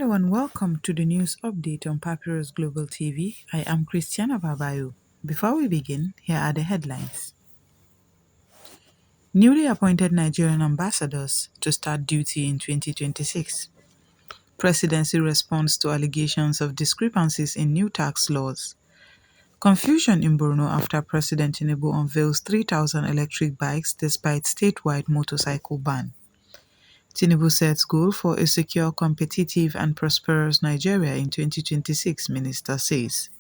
Hello and welcome to the news update on Papyrus Global TV. I am Christiana Babayo. Before we begin, here are the headlines. Newly appointed Nigerian ambassadors to start duty in 2026. Presidency responds to allegations of discrepancies in new tax laws. Confusion in Borno after President Tinubu unveils 3,000 electric bikes despite statewide motorcycle ban. Tinubu sets goal for a secure, competitive and prosperous Nigeria in 2026, Minister says.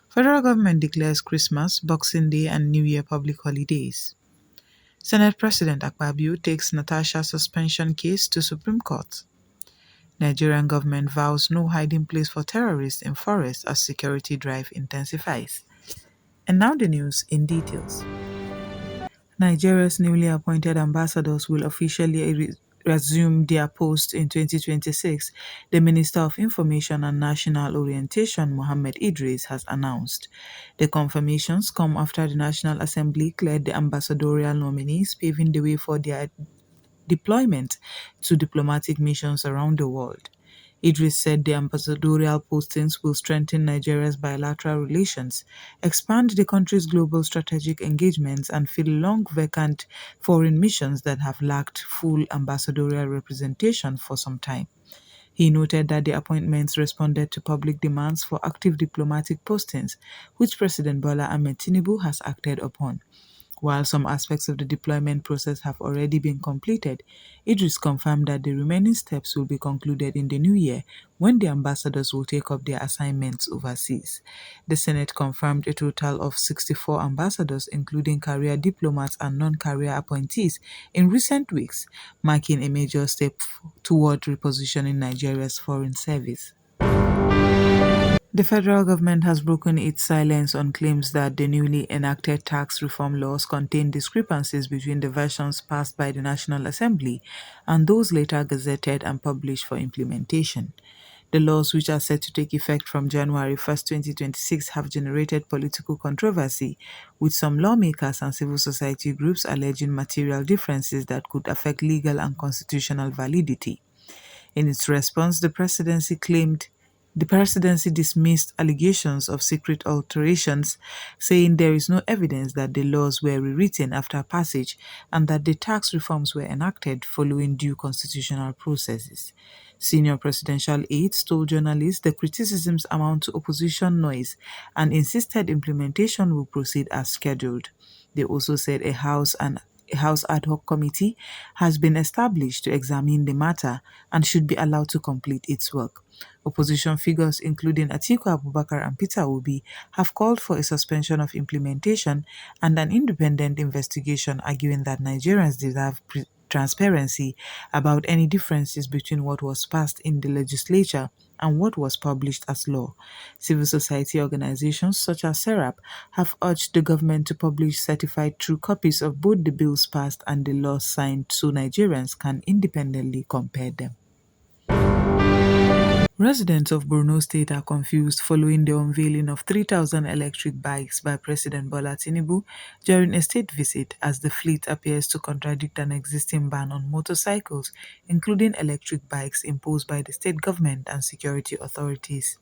Federal government declares Christmas, Boxing Day and New Year public holidays. Senate President Akpabio takes Natasha suspension case to Supreme Court. Nigerian government vows no hiding place for terrorists in forest as security drive intensifies. And now the news in details. Nigeria's newly appointed ambassadors will officially resume their posts in 2026, the Minister of Information and National Orientation, Mohammed Idris, has announced. The confirmations come after the National Assembly cleared the ambassadorial nominees, paving the way for their deployment to diplomatic missions around the world. Idris said the ambassadorial postings will strengthen Nigeria's bilateral relations, expand the country's global strategic engagements, and fill long vacant foreign missions that have lacked full ambassadorial representation for some time. He noted that the appointments responded to public demands for active diplomatic postings, which President Bola Ahmed Tinubu has acted upon. While some aspects of the deployment process have already been completed, Idris confirmed that the remaining steps will be concluded in the new year when the ambassadors will take up their assignments overseas. The Senate confirmed a total of 64 ambassadors, including career diplomats and non-career appointees, in recent weeks, marking a major step toward repositioning Nigeria's foreign service. The federal government has broken its silence on claims that the newly enacted tax reform laws contain discrepancies between the versions passed by the National Assembly and those later gazetted and published for implementation. The laws, which are set to take effect from January 1st, 2026, have generated political controversy, with some lawmakers and civil society groups alleging material differences that could affect legal and constitutional validity. In its response, the presidency dismissed allegations of secret alterations, saying there is no evidence that the laws were rewritten after passage and that the tax reforms were enacted following due constitutional processes. Senior presidential aides told journalists the criticisms amount to opposition noise and insisted implementation will proceed as scheduled. They also said a House ad hoc committee has been established to examine the matter and should be allowed to complete its work. Opposition figures, including Atiku Abubakar and Peter Obi, have called for a suspension of implementation and an independent investigation, arguing that Nigerians deserve transparency about any differences between what was passed in the legislature and what was published as law. Civil society organizations such as SERAP have urged the government to publish certified true copies of both the bills passed and the laws signed so Nigerians can independently compare them. Residents of Borno State are confused following the unveiling of 3,000 electric bikes by President Bola Tinubu during a state visit, as the fleet appears to contradict an existing ban on motorcycles, including electric bikes imposed by the state government and security authorities.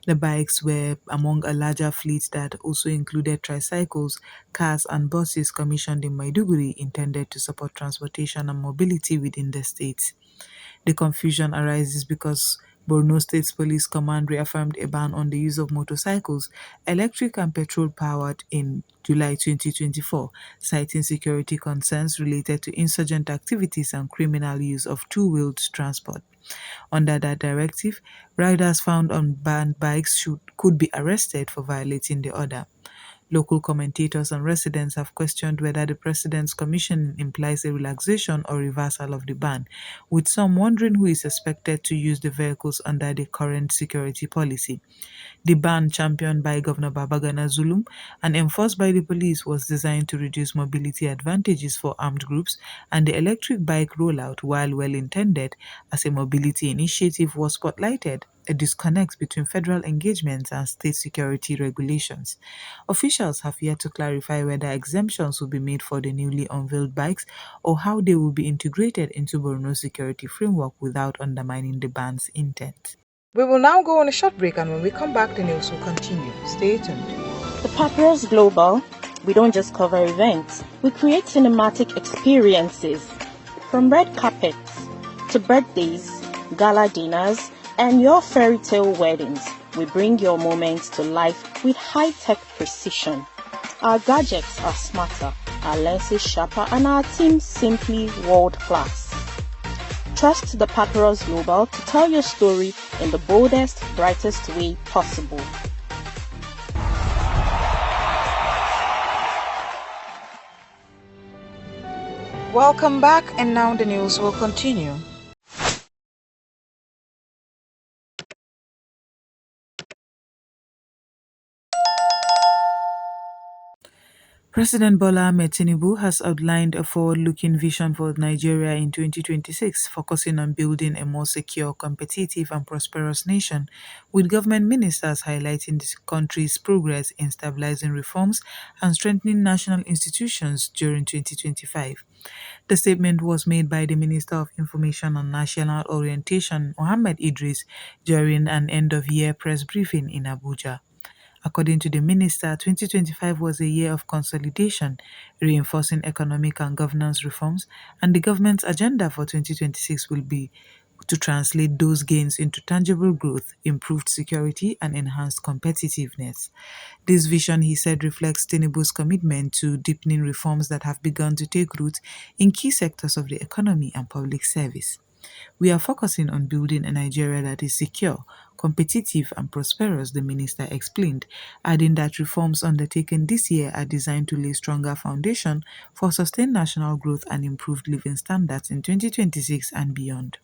The bikes were among a larger fleet that also included tricycles, cars and buses commissioned in Maiduguri, intended to support transportation and mobility within the state. The confusion arises because Borno State Police Command reaffirmed a ban on the use of motorcycles, electric and petrol-powered, in July 2024, citing security concerns related to insurgent activities and criminal use of two-wheeled transport. Under that directive, riders found on banned bikes could be arrested for violating the order. Local commentators and residents have questioned whether the president's commission implies a relaxation or reversal of the ban, with some wondering who is expected to use the vehicles under the current security policy. The ban, championed by Governor Babagana Zulum and enforced by the police, was designed to reduce mobility advantages for armed groups, and the electric bike rollout, while well intended as a mobility initiative, was spotlighted a disconnect between federal engagements and state security regulations. Officials have yet to clarify whether exemptions will be made for the newly unveiled bikes or how they will be integrated into Borno's security framework without undermining the ban's intent. We will now go on a short break, and when we come back, the news will continue. Stay tuned. The Papyrus Global, we don't just cover events, we create cinematic experiences. From red carpets to birthdays, gala dinners, and your fairy tale weddings, we bring your moments to life with high-tech precision. Our gadgets are smarter, our lenses sharper, and our team simply world-class. Trust the Papyrus Global to tell your story in the boldest, brightest way possible. Welcome back, and now the news will continue. President Bola Ahmed Tinubu has outlined a forward-looking vision for Nigeria in 2026, focusing on building a more secure, competitive, and prosperous nation, with government ministers highlighting the country's progress in stabilizing reforms and strengthening national institutions during 2025. The statement was made by the Minister of Information and National Orientation, Mohammed Idris, during an end-of-year press briefing in Abuja. According to the minister, 2025 was a year of consolidation, reinforcing economic and governance reforms, and the government's agenda for 2026 will be to translate those gains into tangible growth, improved security, and enhanced competitiveness. This vision, he said, reflects Tinubu's commitment to deepening reforms that have begun to take root in key sectors of the economy and public service. We are focusing on building a Nigeria that is secure, competitive, and prosperous, the minister explained, adding that reforms undertaken this year are designed to lay stronger foundation for sustained national growth and improved living standards in 2026 and beyond.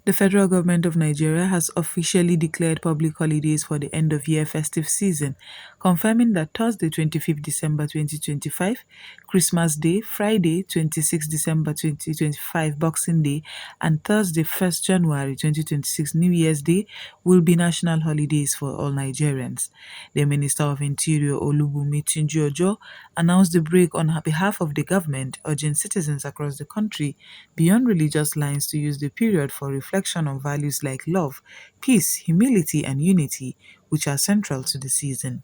The federal government of Nigeria has officially declared public holidays for the end-of-year festive season, confirming that Thursday, 25th December 2025, Christmas Day, Friday, 26th December 2025, Boxing Day, and Thursday, 1st January 2026, New Year's Day, will be national holidays for all Nigerians. The Minister of Interior, Olubunmi Tunji-Ojo, announced the break on behalf of the government, urging citizens across the country beyond religious lines to use the period for reflection on values like love, peace, humility, and unity, which are central to the season.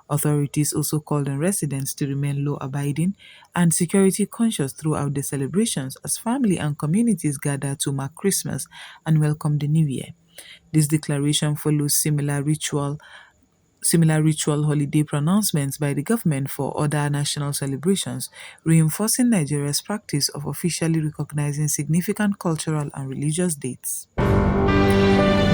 Authorities also called on residents to remain law-abiding and security-conscious throughout the celebrations as family and communities gather to mark Christmas and welcome the New Year. This declaration follows similar ritual holiday pronouncements by the government for other national celebrations, reinforcing Nigeria's practice of officially recognizing significant cultural and religious dates.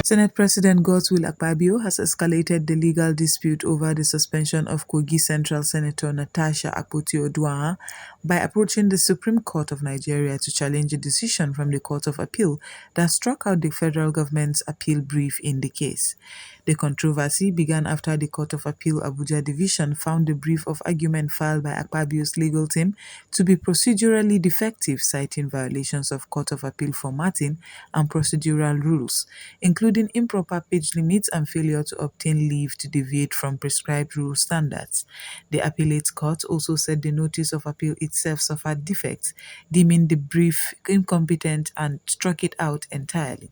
Senate President Godswill Akpabio has escalated the legal dispute over the suspension of Kogi Central Senator Natasha Akpoti-Oduaghan by approaching the Supreme Court of Nigeria to challenge a decision from the Court of Appeal that struck out the federal government's appeal brief in the case. The controversy began after the Court of Appeal Abuja Division found the brief of argument filed by Akpabio's legal team to be procedurally defective, citing violations of Court of Appeal formatting and procedural rules, including improper page limits and failure to obtain leave to deviate from prescribed rule standards. The appellate court also said the notice of appeal itself suffered defects, deeming the brief incompetent and struck it out entirely.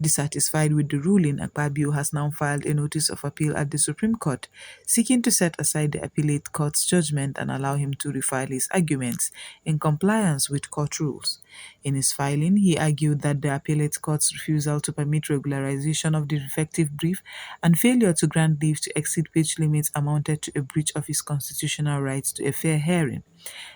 Dissatisfied with the ruling, Akpabio has now filed a notice of appeal at the Supreme Court, seeking to set aside the appellate court's judgment and allow him to refile his arguments in compliance with court rules. In his filing, he argued that the appellate court's refusal to permit regularization of the defective brief and failure to grant leave to exceed page limits amounted to a breach of his constitutional rights to a fair hearing.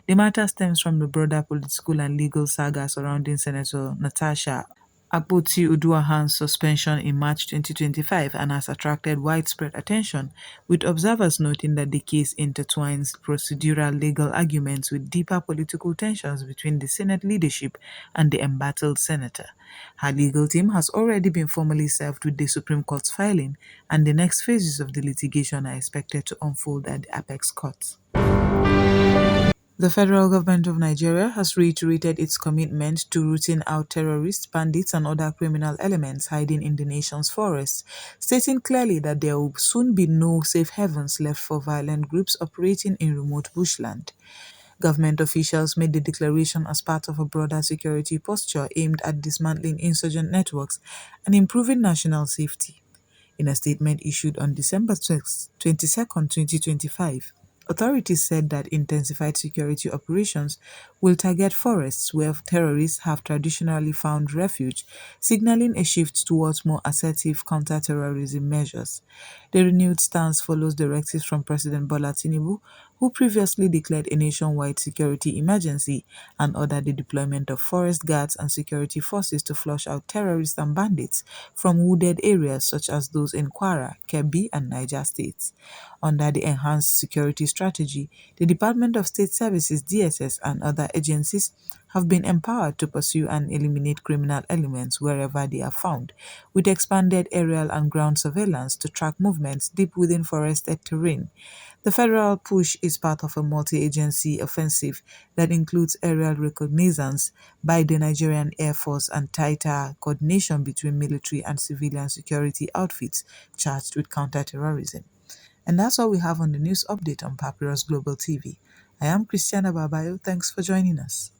The matter stems from the broader political and legal saga surrounding Senator Natasha Akpoti-Oduaghan's suspension in March 2025 and has attracted widespread attention, with observers noting that the case intertwines procedural legal arguments with deeper political tensions between the Senate leadership and the embattled senator. Her legal team has already been formally served with the Supreme Court's filing, and the next phases of the litigation are expected to unfold at the apex courts. The federal government of Nigeria has reiterated its commitment to rooting out terrorists, bandits, and other criminal elements hiding in the nation's forests, stating clearly that there will soon be no safe havens left for violent groups operating in remote bushland. Government officials made the declaration as part of a broader security posture aimed at dismantling insurgent networks and improving national safety. In a statement issued on December 22nd, 2025, authorities said that intensified security operations will target forests where terrorists have traditionally found refuge, signaling a shift towards more assertive counter-terrorism measures. The renewed stance follows directives from President Bola Tinubu, who previously declared a nationwide security emergency and ordered the deployment of forest guards and security forces to flush out terrorists and bandits from wooded areas such as those in Kwara, Kebbi, and Niger states. Under the enhanced security strategy, the Department of State Services (DSS) and other agencies have been empowered to pursue and eliminate criminal elements wherever they are found, with expanded aerial and ground surveillance to track movements deep within forested terrain. The federal push is part of a multi-agency offensive that includes aerial reconnaissance by the Nigerian Air Force and tighter coordination between military and civilian security outfits charged with counterterrorism. And that's all we have on the news update on Papyrus Global TV. I am Christiana Babayo. Thanks for joining us.